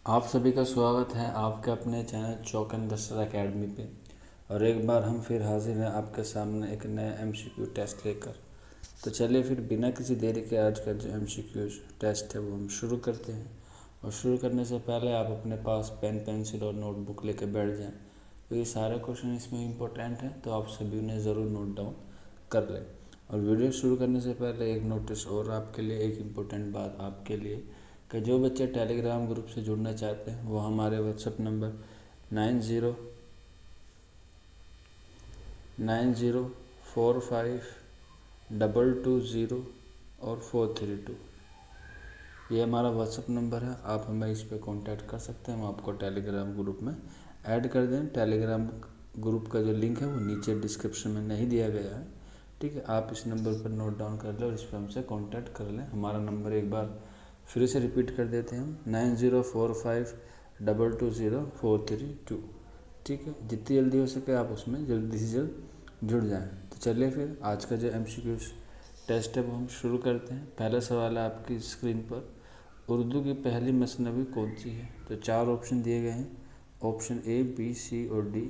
आप सभी का स्वागत है आपके अपने चैनल चौक एंड दस्तर अकेडमी पे। और एक बार हम फिर हाजिर हैं आपके सामने एक नया एमसीक्यू टेस्ट लेकर। तो चलिए फिर बिना किसी देरी के आज का जो एमसीक्यू टेस्ट है वो हम शुरू करते हैं। और शुरू करने से पहले आप अपने पास पेन पेंसिल और नोटबुक लेकर बैठ जाएं, तो ये सारे क्वेश्चन इसमें इम्पोर्टेंट हैं, तो आप सभी उन्हें ज़रूर नोट डाउन कर लें। और वीडियो शुरू करने से पहले एक नोटिस और आपके लिए, एक इम्पोर्टेंट बात आपके लिए कि जो बच्चे टेलीग्राम ग्रुप से जुड़ना चाहते हैं वो हमारे व्हाट्सएप नंबर 90904522 और 432, ये हमारा व्हाट्सएप नंबर है। आप हमें इस पर कांटेक्ट कर सकते हैं, हम आपको टेलीग्राम ग्रुप में ऐड कर दें। टेलीग्राम ग्रुप का जो लिंक है वो नीचे डिस्क्रिप्शन में नहीं दिया गया है, ठीक है। आप इस नंबर पर नोट डाउन कर लें और इस पर हमसे कांटेक्ट कर लें। हमारा नंबर एक बार फिर से रिपीट कर देते हैं हम, 9045220432, ठीक है। जितनी जल्दी हो सके आप उसमें जल्दी से जल्द जुड़ जाएं। तो चलिए फिर आज का जो एमसीक्यू टेस्ट है वो हम शुरू करते हैं। पहला सवाल है आपकी स्क्रीन पर, उर्दू की पहली मसनवी कौन सी है? तो 4 ऑप्शन दिए गए हैं, ऑप्शन ए, बी, सी और डी।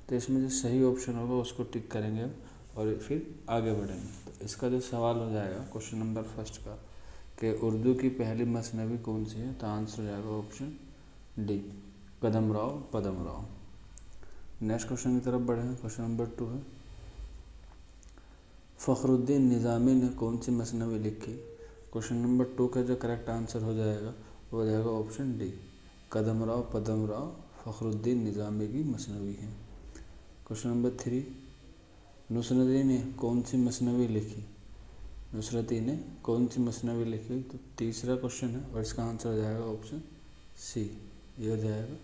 तो इसमें जो सही ऑप्शन होगा उसको टिक करेंगे हम और फिर आगे बढ़ेंगे। तो इसका जो सवाल हो जाएगा क्वेश्चन नंबर फर्स्ट का कि उर्दू की पहली मसनवी कौन सी है, तो आंसर हो जाएगा ऑप्शन डी, कदमराव पदमराव। नेक्स्ट क्वेश्चन की तरफ बढ़ेंगे। क्वेश्चन नंबर 2 है, फ़खरुद्दीन निज़ामी ने कौन सी मसनवी लिखी? क्वेश्चन नंबर 2 का जो करेक्ट आंसर हो जाएगा वो हो जाएगा ऑप्शन डी, कदमराव पदमराव फ़खरुद्दीन निज़ामी की मसनवी है। क्वेश्चन नंबर 3, नुसरती ने कौन सी मसनवी लिखी? नुसरती ने कौन सी मसनवी लिखी? तो तीसरा क्वेश्चन है और इसका आंसर हो जाएगा ऑप्शन सी, ये हो जाएगा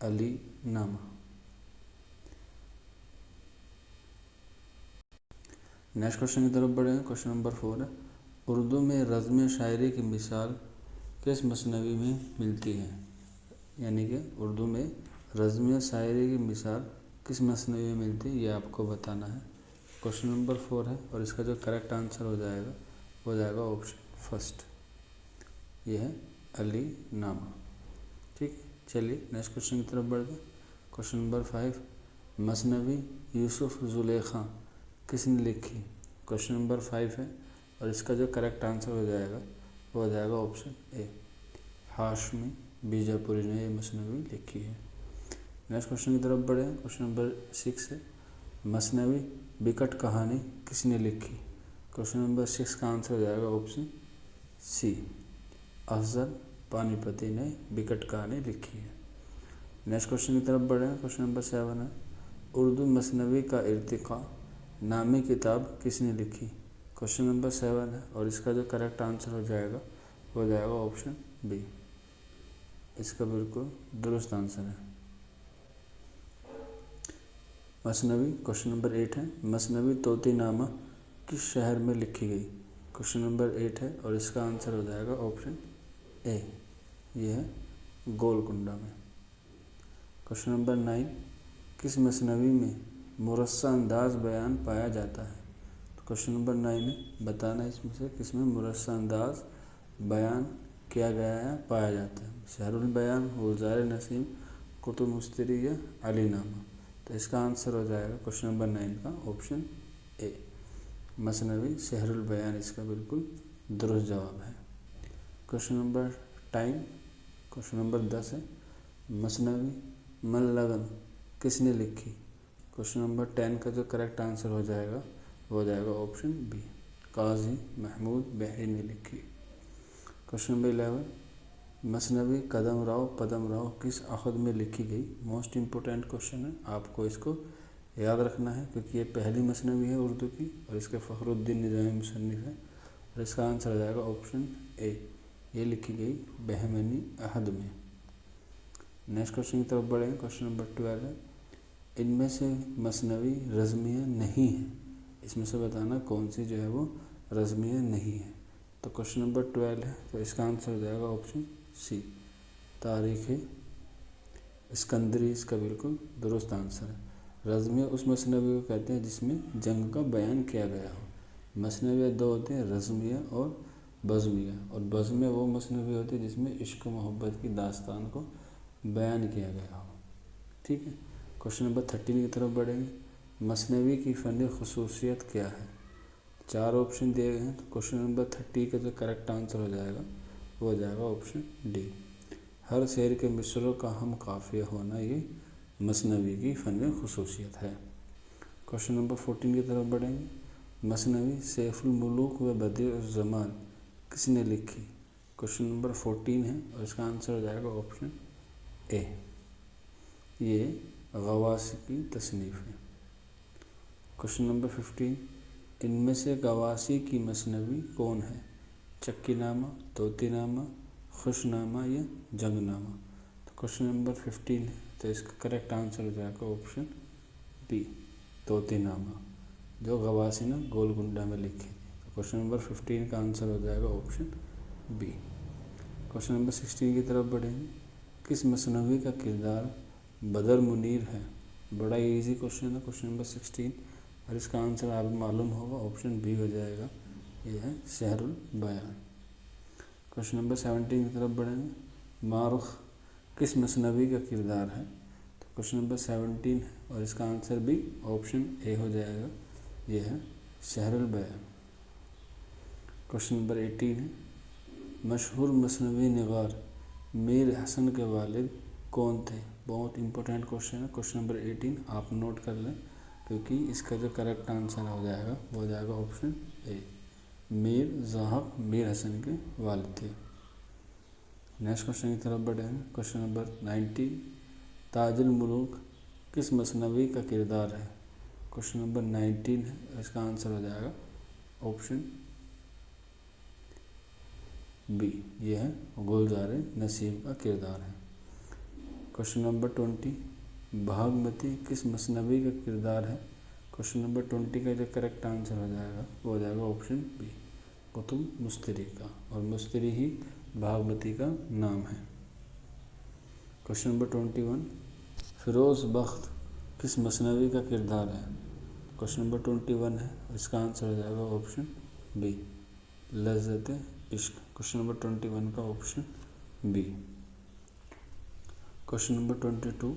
अली नामा। नेक्स्ट क्वेश्चन की तरफ बढ़ेंगे। क्वेश्चन नंबर 4 है, उर्दू में रज़्म शायरी की मिसाल किस मसनवी में मिलती है? यानी कि उर्दू में रज़्म शायरी की मिसाल किस मसनवी में मिलती है, ये आपको बताना है। क्वेश्चन नंबर 4 है और इसका जो करेक्ट आंसर हो जाएगा ऑप्शन फर्स्ट, ये है अली नामा, ठीक है। चलिए नेक्स्ट क्वेश्चन की तरफ बढ़ते हैं। क्वेश्चन नंबर 5, मसनवी यूसुफ ज़ुलेखा किसने लिखी? क्वेश्चन नंबर 5 है और इसका जो करेक्ट आंसर हो जाएगा वो हो जाएगा ऑप्शन ए, हाशमी बीजापुरी ने ये मसनवी लिखी है। नेक्स्ट क्वेश्चन की तरफ बढ़े। क्वेश्चन नंबर 6 है, मसनवी बिकट कहानी किसने लिखी? क्वेश्चन नंबर 6 का आंसर हो जाएगा ऑप्शन सी, अफजल पानीपती ने बिकट कहानी लिखी है। नेक्स्ट क्वेश्चन की तरफ बढ़े। क्वेश्चन नंबर 7 है, उर्दू मसनवी का इर्तिका नामी किताब किसने लिखी? क्वेश्चन नंबर 7 है और इसका जो करेक्ट आंसर हो जाएगा ऑप्शन बी, इसका बिल्कुल दुरुस्त आंसर है मसनवी। क्वेश्चन नंबर 8 है, मसनवी तोतीनामा किस शहर में लिखी गई? क्वेश्चन नंबर 8 है और इसका आंसर हो जाएगा ऑप्शन ए, ये है गोलकुंडा में। क्वेश्चन नंबर 9, किस मसनवी में मुरस्सा अंदाज बयान पाया जाता है? तो क्वेश्चन नंबर 9 है, बताना इसमें से किसमें मुरस्सा अंदाज बयान किया गया है, पाया जाता है। शहरुल बयान, गुलजार नसीम, कुतुब मुस्तरी या अली नामा। तो इसका आंसर हो जाएगा क्वेश्चन नंबर 9 का ऑप्शन ए, मसनवी शहरुल बयान इसका बिल्कुल दुरुस्त जवाब है। क्वेश्चन नंबर 10, क्वेश्चन नंबर 10 है, मसनवी मन लगन किसने लिखी? क्वेश्चन नंबर 10 का जो करेक्ट आंसर हो जाएगा ऑप्शन बी, काजी महमूद बहरी ने लिखी। क्वेश्चन नंबर 11, मसनवी कदमराव पदमराव किस अखद में लिखी गई? मोस्ट इम्पोर्टेंट क्वेश्चन है, आपको इसको याद रखना है क्योंकि ये पहली मसनवी है उर्दू की और इसके फ़खरुद्दीन निज़ामी मुसन्निफ़ है। और इसका आंसर हो जाएगा ऑप्शन ए, ये लिखी गई बहमनी अहद में। नेक्स्ट क्वेश्चन की तरफ बढ़ेंगे। क्वेश्चन नंबर 12 है, इनमें से मसनवी रज़्मिया नहीं है, इसमें से बताना कौन सी जो है वो रज़्मिया नहीं है। तो क्वेश्चन नंबर 12 है तो इसका आंसर हो जाएगा ऑप्शन सी, तारीख़ इस्कंदरी इसका बिल्कुल दुरुस्त आंसर है। रज़्मिया उस मसनवी को कहते हैं जिसमें जंग का बयान किया गया हो। मसनवियाँ 2 होते हैं, रज़्मिया और बज़्मिया। और बज़्मिया वो मसनवी होती है जिसमें इश्क मोहब्बत की दास्तान को बयान किया गया हो। ठीक है। क्वेश्चन नंबर 13 की तरफ बढ़ेंगे। मसनवी की फ़नी खसूसियत क्या है? 4 ऑप्शन दिए गए हैं, तो क्वेश्चन नंबर 30 का जो करेक्ट आंसर हो जाएगा वो हो जाएगा ऑप्शन डी। हर शेर के मिसरों का हम काफ़िया होना ये मसनवी की फ़नी खसूसियत है। क्वेश्चन नंबर 14 की तरफ बढ़ेंगे। मसनवी सैफुल मुलूक व बदिउज़्ज़मान किसने लिखी? क्वेश्चन नंबर 14 है और इसका आंसर हो जाएगा ऑप्शन ए। ये गवासी की तसनीफ़ है। क्वेश्चन नंबर 15, इनमें से गवासी की मसनवी कौन है? चक्कीनामा, तोतीनामा, खुशनामा या जंगनामा? तो क्वेश्चन नंबर 15 है, तो इसका करेक्ट आंसर हो जाएगा ऑप्शन बी, तोतीनामा, जो गवासी ने गोलकुंडा में लिखी। तो क्वेश्चन नंबर 15 का आंसर हो जाएगा ऑप्शन बी। क्वेश्चन नंबर 16 की तरफ बढ़ेंगे। किस मसनवी का किरदार बदर मुनीर है? बड़ा इजी क्वेश्चन है क्वेश्चन नंबर 16, और इसका आंसर आपको मालूम होगा, ऑप्शन बी हो जाएगा, ये है शहरुल बयान। क्वेश्चन नंबर 17 की तरफ बढ़ेंगे। मारुख किस मसनवी का किरदार है? तो क्वेश्चन नंबर 17 है और इसका आंसर भी ऑप्शन ए हो जाएगा, ये है शहरुल बयान। क्वेश्चन नंबर 18 है। मशहूर मसनवी निगार मीर हसन के वालिद कौन थे? बहुत इंपॉर्टेंट क्वेश्चन है क्वेश्चन नंबर 18, आप नोट कर लें, क्योंकि इसका जो करेक्ट आंसर हो जाएगा वो हो जाएगा ऑप्शन ए, मीर ज़ाहक मीर हसन के वालिद थे। नेक्स्ट क्वेश्चन की तरफ बढ़ेंगे। क्वेश्चन नंबर 19, ताजुल मुलूक किस मसनवी का किरदार है? क्वेश्चन नंबर 19 है, इसका आंसर हो जाएगा ऑप्शन बी, ये है गुलजार नसीब का किरदार है। क्वेश्चन नंबर 20, भागमती किस मसनवी का किरदार है? क्वेश्चन नंबर 20 का जो करेक्ट आंसर हो जाएगा वो हो जाएगा ऑप्शन बी, कुतुब मुस्तरी का, और मुस्तरी ही भागमती का नाम है। क्वेश्चन नंबर 21, फ़िरोज़ बख्त किस मसनवी का किरदार है? क्वेश्चन नंबर 21 है, इसका आंसर हो जाएगा ऑप्शन बी, लज़्ज़त इश्क। क्वेश्चन नंबर 21 का ऑप्शन बी। क्वेश्चन नंबर 22,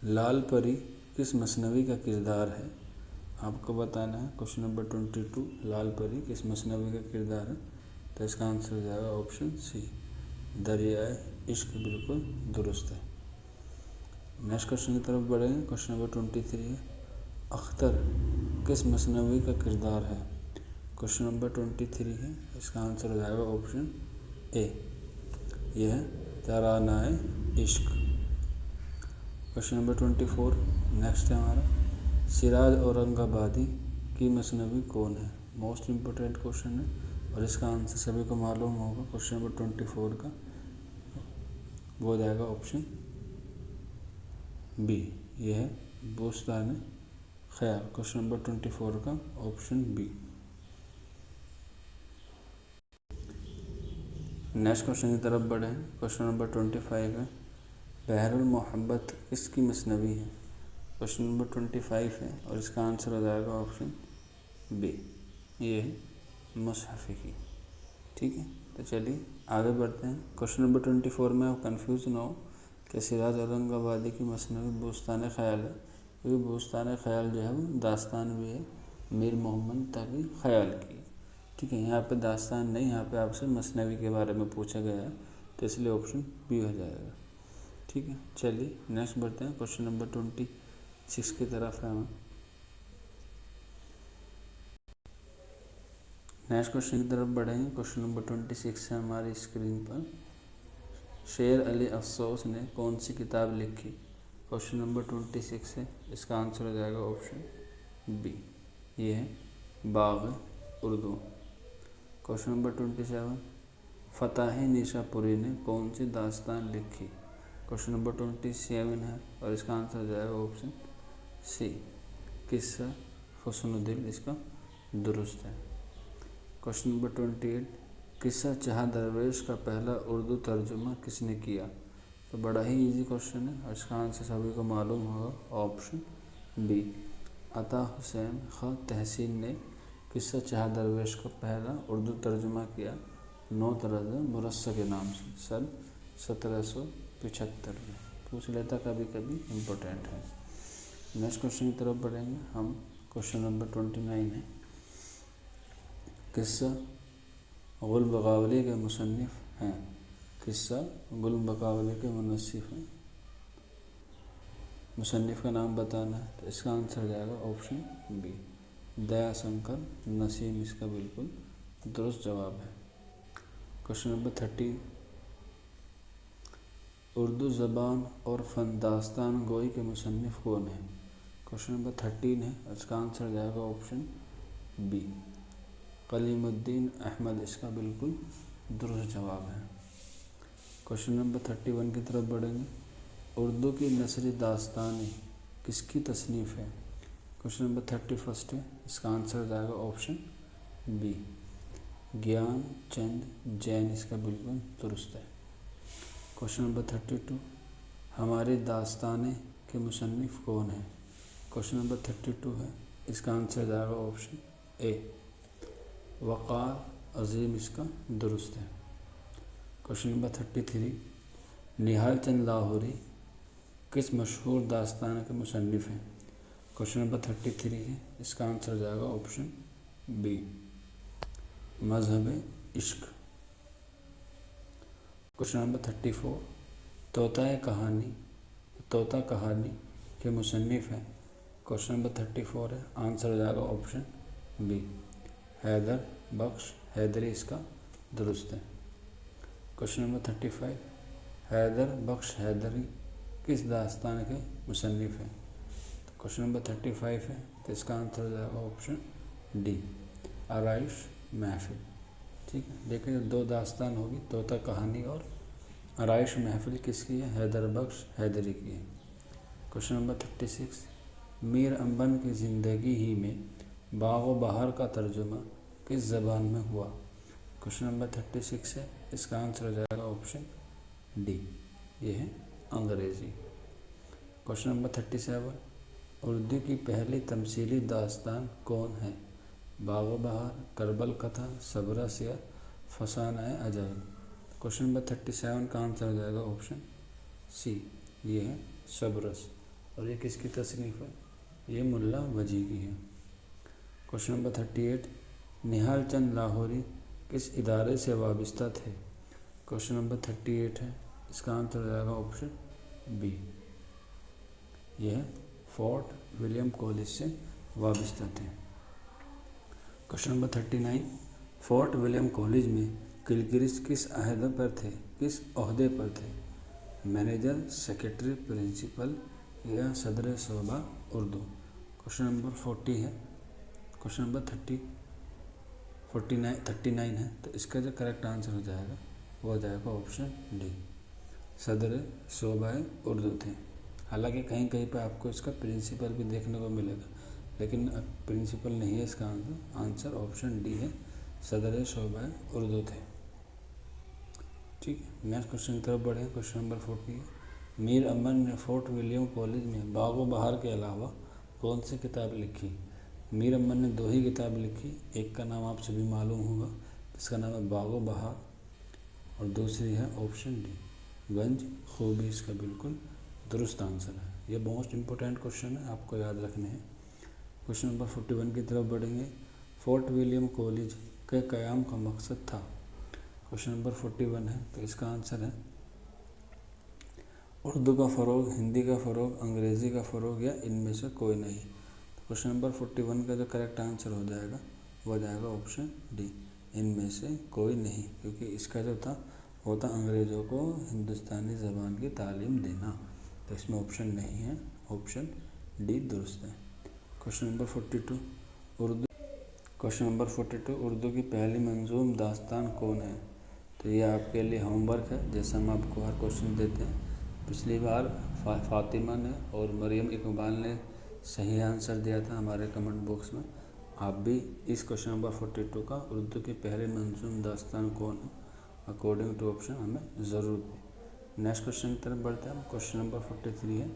लाल परी किस मसनवी का किरदार है? आपको बताना है क्वेश्चन नंबर 22, लाल परी किस मसनवी का किरदार है? तो इसका आंसर हो जाएगा ऑप्शन सी, दरियाए इश्क, बिल्कुल दुरुस्त है। नेक्स्ट क्वेश्चन की तरफ बढ़ेंगे। क्वेश्चन नंबर 23 है। अख्तर किस मसनवी का किरदार है? क्वेश्चन नंबर 23 है, इसका आंसर हो जाएगा ऑप्शन ए, यह है तरानाए इश्क। क्वेश्चन नंबर 24 नेक्स्ट है हमारा, सिराज औरंगाबादी की मसनवी कौन है? मोस्ट इम्पोर्टेंट क्वेश्चन है और इसका आंसर सभी को मालूम होगा। क्वेश्चन नंबर 24 का वो हो जाएगा ऑप्शन बी, यह है बोस्तान ख्याल। क्वेश्चन नंबर 24 का ऑप्शन बी। नेक्स्ट क्वेश्चन की तरफ बढ़े। क्वेश्चन नंबर 25 है। बहरुल मोहब्बत किसकी मसनवी है? क्वेश्चन नंबर 25 है और इसका आंसर हो जाएगा ऑप्शन बी, ये है मुसहफ़ी की। ठीक है, तो चलिए आगे बढ़ते हैं। क्वेश्चन नंबर 24 में आप कंफ्यूज ना हो कि सिराज औरंगाबादी की मसनवी बोस्तान ख्याल है, क्योंकि बोस्तान ख्याल जो है वो दास्तान भी है मीर मोहम्मद तकी ख्याल की। ठीक है, यहाँ पे दास्तान नहीं, यहाँ पे आपसे मसनवी के बारे में पूछा गया है, तो इसलिए ऑप्शन बी हो जाएगा। ठीक है, चलिए नेक्स्ट बढ़ते हैं। क्वेश्चन नंबर 26 की तरफ है हम। नेक्स्ट क्वेश्चन की तरफ बढ़ेंगे। क्वेश्चन नंबर 26 है हमारी स्क्रीन पर। शेर अली अफसोस ने कौन सी किताब लिखी? क्वेश्चन नंबर 26 है, इसका आंसर हो जाएगा ऑप्शन बी, ये है बाग़ उर्दू। क्वेश्चन नंबर 27, फ़ताह निशापुरी ने कौन सी दास्तान लिखी? क्वेश्चन नंबर 27 है और इसका आंसर हो जाएगा ऑप्शन सी, किस्सा हुस्नुद्दीन, इसका दुरुस्त है। क्वेश्चन नंबर 28, किस्सा जहाँ दरवेश का पहला उर्दू तर्जुमा किसने किया? तो बड़ा ही इजी क्वेश्चन है और इसका आंसर सभी को मालूम होगा, ऑप्शन बी, अता हुसैन खां तहसीन ने किस्सा जहाँ दरवेश का पहला उर्दू तर्जुमा किया 9 तरज़ मुरस्सा के नाम से सन 75 में पूछ लेता कभी कभी, इम्पोर्टेंट है। नेक्स्ट क्वेश्चन की तरफ बढ़ेंगे हम। क्वेश्चन नंबर 29 है, किस्सा गुल बगावली के मुसन्निफ हैं। किस्सा गुल बगावली के मुनस्सिफ हैं, मुसन्निफ का नाम बताना है। तो इसका आंसर जाएगा ऑप्शन बी, दयाशंकर नसीम इसका बिल्कुल दुरुस्त जवाब है। क्वेश्चन नंबर 30, उर्दू ज़बान और फ़न दास्तान गोई के मुसन्निफ कौन है। क्वेश्चन नंबर 13 है, इसका आंसर जाएगा ऑप्शन बी, कलीमुद्दीन अहमद इसका बिल्कुल दुरुस्त जवाब है। क्वेश्चन नंबर 31 की तरफ बढ़ेंगे, उर्दू की नसरी दास्तानें किसकी तसनीफ़ है। क्वेश्चन नंबर 31 है, इसका आंसर जाएगा ऑप्शन बी, ज्ञान चंद जैन इसका बिल्कुल दुरुस्त है। क्वेश्चन नंबर 32, हमारी दास्तानें के मुसन्निफ कौन है। क्वेश्चन नंबर 32 है, इसका आंसर जाएगा ऑप्शन ए, वक़ार अज़ीम इसका दुरुस्त है। क्वेश्चन नंबर 33, निहाल चंद लाहौरी किस मशहूर दास्तान के मुसन्निफ हैं। क्वेश्चन नंबर 33 है, इसका आंसर जाएगा ऑप्शन बी, मज़हब इश्क। क्वेश्चन नंबर 34, तोता कहानी के मुसन्निफ हैं। क्वेश्चन नंबर 34 है, आंसर जाएगा ऑप्शन बी, हैदर बख्श हैदरी इसका दुरुस्त है। क्वेश्चन नंबर 35, हैदर बख्श हैदरी किस दास्तान के मुसन्निफ हैं। क्वेश्चन नंबर 35 है, तो इसका आंसर जाएगा ऑप्शन डी, आराइश महफिल। ठीक है, देखिए दो दास्तान होगी, तोता कहानी और आराइश महफिल किसकी है, हैदर बख्श हैदरी की है। क्वेश्चन नंबर 36, मीर अम्बन की ज़िंदगी ही में बाग़ व बहार का तर्जुमा किस ज़बान में हुआ। क्वेश्चन नंबर 36 है, इसका आंसर हो जाएगा ऑप्शन डी, ये है अंग्रेज़ी। क्वेश्चन नंबर 37, उर्दू की पहली तमसीली दास्तान कौन है। बाग़ व बहार, करबल कथा, सबरस या फसाना अजाइब। क्वेश्चन नंबर 37 का आंसर हो जाएगा ऑप्शन सी, ये है सबरस। और ये किसकी तसनीफ़ है, ये मुल्ला वजी की है। क्वेश्चन नंबर 38, निहाल चंद लाहौरी किस इदारे से वाबस्ता थे। क्वेश्चन नंबर 38 है, इसका आंसर हो जाएगा ऑप्शन बी, यह है फोर्ट विलियम कॉलेज से वाबस्ता थे। Question number 39, fort William college में किलगिरिस्ट किस ओहदे पर थे। मैनेजर, सेक्रेटरी, प्रिंसिपल या सदर शोबा उर्दू। क्वेश्चन नंबर 40 है, क्वेश्चन नंबर 39 है, तो इसका जो करेक्ट आंसर हो जाएगा वो हो जाएगा ऑप्शन डी, सदर शोबा उर्दू थे। हालांकि कहीं कहीं पर आपको इसका प्रिंसिपल भी देखने को मिलेगा, लेकिन प्रिंसिपल नहीं है इसका आंसर ऑप्शन डी है, सदर शोबा उर्दू थे। ठीक है, नेक्स्ट क्वेश्चन की तरफ बढ़े। क्वेश्चन नंबर 40 है, मीर अमन ने फोर्ट विलियम कॉलेज में बाग़ व बहार के अलावा कौन सी किताब लिखी। मीर अमन ने दो ही किताब लिखी, एक का नाम आप सभी मालूम होगा, इसका नाम है बाग़ व बहार, और दूसरी है ऑप्शन डी, गंज खूबी इसका बिल्कुल दुरुस्त आंसर है। ये मोस्ट इम्पोर्टेंट क्वेश्चन है, आपको याद रखने हैं। क्वेश्चन नंबर 41 की तरफ बढ़ेंगे, फोर्ट विलियम कॉलेज के क़याम का मकसद था। क्वेश्चन नंबर 41 है, तो इसका आंसर है उर्दू का फ़रोग़, हिंदी का फ़रोग़, अंग्रेज़ी का फ़रोग़ या इनमें से कोई नहीं। तो क्वेश्चन नंबर 41 का जो करेक्ट आंसर हो जाएगा वो जाएगा ऑप्शन डी, इनमें से कोई नहीं, क्योंकि इसका जो था वो था अंग्रेज़ों को हिंदुस्तानी ज़बान की तालीम देना, तो इसमें ऑप्शन नहीं है, ऑप्शन डी दुरुस्त है। Question number 42, question number 42, Urdu की पहली मंजूम दास्तान कौन है। तो ये आपके लिए होमवर्क है, जैसा हम आपको हर क्वेश्चन देते हैं। पिछली बार फ़ातिमा ने और मरियम इकबाल ने सही आंसर दिया था हमारे कमेंट बॉक्स में। आप भी इस क्वेश्चन नंबर 42 का उर्दू की पहली मंजूम दास्तान कौन है अकॉर्डिंग टू ऑप्शन हमें ज़रूर दें। नेक्स्ट क्वेश्चन की तरफ बढ़ते हैं। क्वेश्चन नंबर 43 है,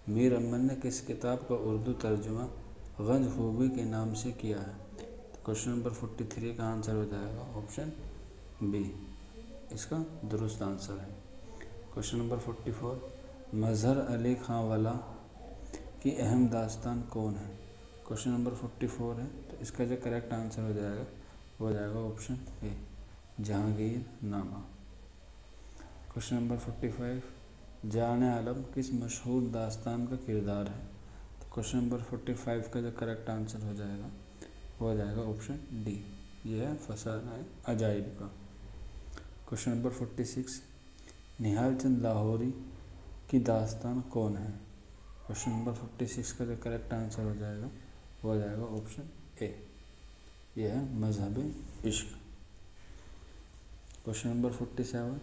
मीर अमन ने किस किताब का उर्दू तर्जुमा गंज खूबी के नाम से किया है। तो क्वेश्चन नंबर 43 का आंसर हो जाएगा ऑप्शन बी, इसका दुरुस्त आंसर है। क्वेश्चन नंबर 44, मजहर अली खां वाला की अहम दास्तान कौन है? क्वेश्चन नंबर 44 है, तो इसका जो करेक्ट आंसर हो जाएगा ऑप्शन ए, जहांगीर नामा। क्वेश्चन नंबर 45, जान आलम किस मशहूर दास्तान का किरदार है? तो क्वेश्चन नंबर 45 का जो करेक्ट आंसर हो जाएगा ऑप्शन डी, यह है फसाना अजाइब का। क्वेश्चन नंबर 46, निहाल चंद लाहौरी की दास्तान कौन है? क्वेश्चन नंबर 46 का जो करेक्ट आंसर हो जाएगा ऑप्शन ए, यह है मजहब इश्क। क्वेश्चन नंबर 47,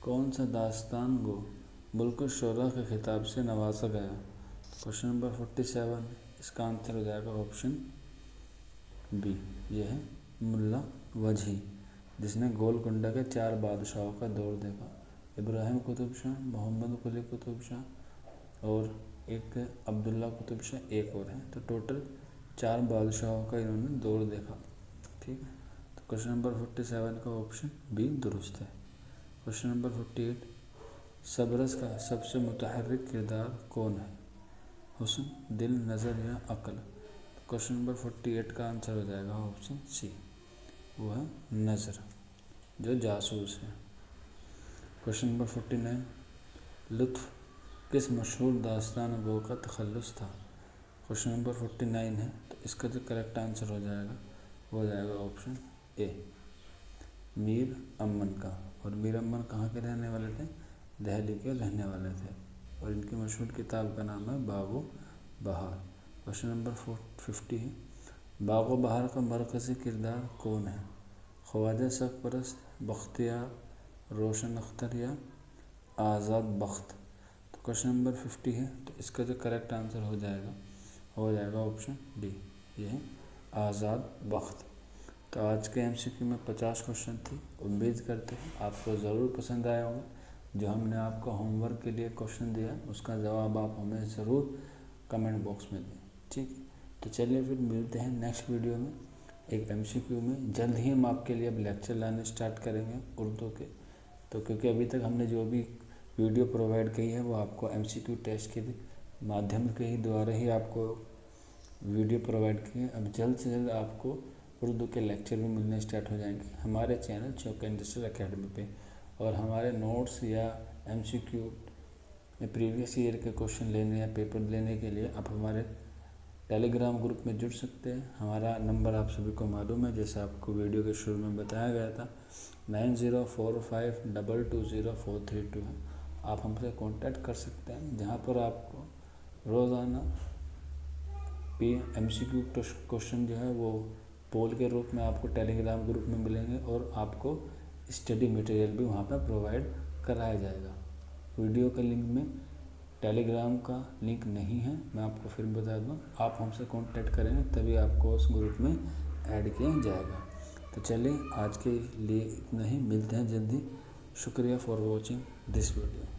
कौन सा दास्तान गो मुल्क शोरा के खिताब से नवाजा गया? क्वेश्चन नंबर 47, इसका आंसर हो जाएगा ऑप्शन बी, यह है मुल्ला वजही, जिसने गोलकुंडा के 4 बादशाहों का दौर देखा। इब्राहिम कुतुब शाह, मोहम्मद कुली कुतुब शाह और एक अब्दुल्ला कुतुब शाह, एक और है, तो टोटल 4 बादशाहों का इन्होंने दौर देखा। ठीक है, तो क्वेश्चन नंबर 47 का ऑप्शन बी दुरुस्त है। क्वेश्चन नंबर 48, सबरस का सबसे मुतहर्रिक किरदार कौन है? हुस्न, दिल, नज़र या अक्ल? क्वेश्चन नंबर 48 का आंसर हो जाएगा ऑप्शन सी, वो है नज़र, जो जासूस है। क्वेश्चन नंबर 49, लुत्फ़ किस मशहूर दास्तान गो का तखल्लुस था? क्वेश्चन नंबर 49 है, तो इसका जो करेक्ट आंसर हो जाएगा ऑप्शन ए, मीर अमन का। और मीर अमन कहाँ के रहने वाले थे? दिल्ली के रहने वाले थे, और इनकी मशहूर किताब का नाम है बागो बहार। क्वेश्चन नंबर 50 है, बागो बहार का मरकज़ी किरदार कौन है? ख्वाजा सरपरस्त, बख्तियार, रोशन अख्तर या आज़ाद बख्त? तो क्वेश्चन नंबर 50 है, तो इसका जो करेक्ट आंसर हो जाएगा ऑप्शन डी, ये है आज़ाद बख्त। तो आज के एमसीक्यू में 50 क्वेश्चन थी। उम्मीद करते हैं आपको ज़रूर पसंद आया होगा। जो हमने आपको होमवर्क के लिए क्वेश्चन दिया उसका जवाब आप हमें ज़रूर कमेंट बॉक्स में दें। ठीक है, तो चलिए फिर मिलते हैं नेक्स्ट वीडियो में एक एमसीक्यू में। जल्द ही हम आपके लिए अब लेक्चर लाने स्टार्ट करेंगे उर्दू के। तो क्योंकि अभी तक हमने जो भी वीडियो प्रोवाइड की है वो आपको एमसीक्यू टेस्ट के माध्यम के ही द्वारा ही आपको वीडियो प्रोवाइड की है। अब जल्द से जल्द आपको उर्दू के लेक्चर भी मिलने स्टार्ट हो जाएंगे हमारे चैनल चौका इंडस्ट्रियल एकेडमी पे। और हमारे नोट्स या एमसीक्यू या प्रीवियस ईयर के क्वेश्चन लेने या पेपर लेने के लिए आप हमारे टेलीग्राम ग्रुप में जुड़ सकते हैं। हमारा नंबर आप सभी को मालूम है, जैसे आपको वीडियो के शुरू में बताया गया था, 9045220432 है। आप हमसे कांटेक्ट कर सकते हैं, जहां पर आपको रोज़ाना एमसीक्यू क्वेश्चन जो है वो पोल के रूप में आपको टेलीग्राम ग्रुप में मिलेंगे और आपको स्टडी मटेरियल भी वहाँ पर प्रोवाइड कराया जाएगा। वीडियो के लिंक में टेलीग्राम का लिंक नहीं है, मैं आपको फिर बता दूँ। आप हमसे कांटेक्ट करेंगे तभी आपको उस ग्रुप में ऐड किया जाएगा। तो चलिए आज के लिए इतना ही, मिलते हैं जल्दी। शुक्रिया फॉर वॉचिंग दिस वीडियो।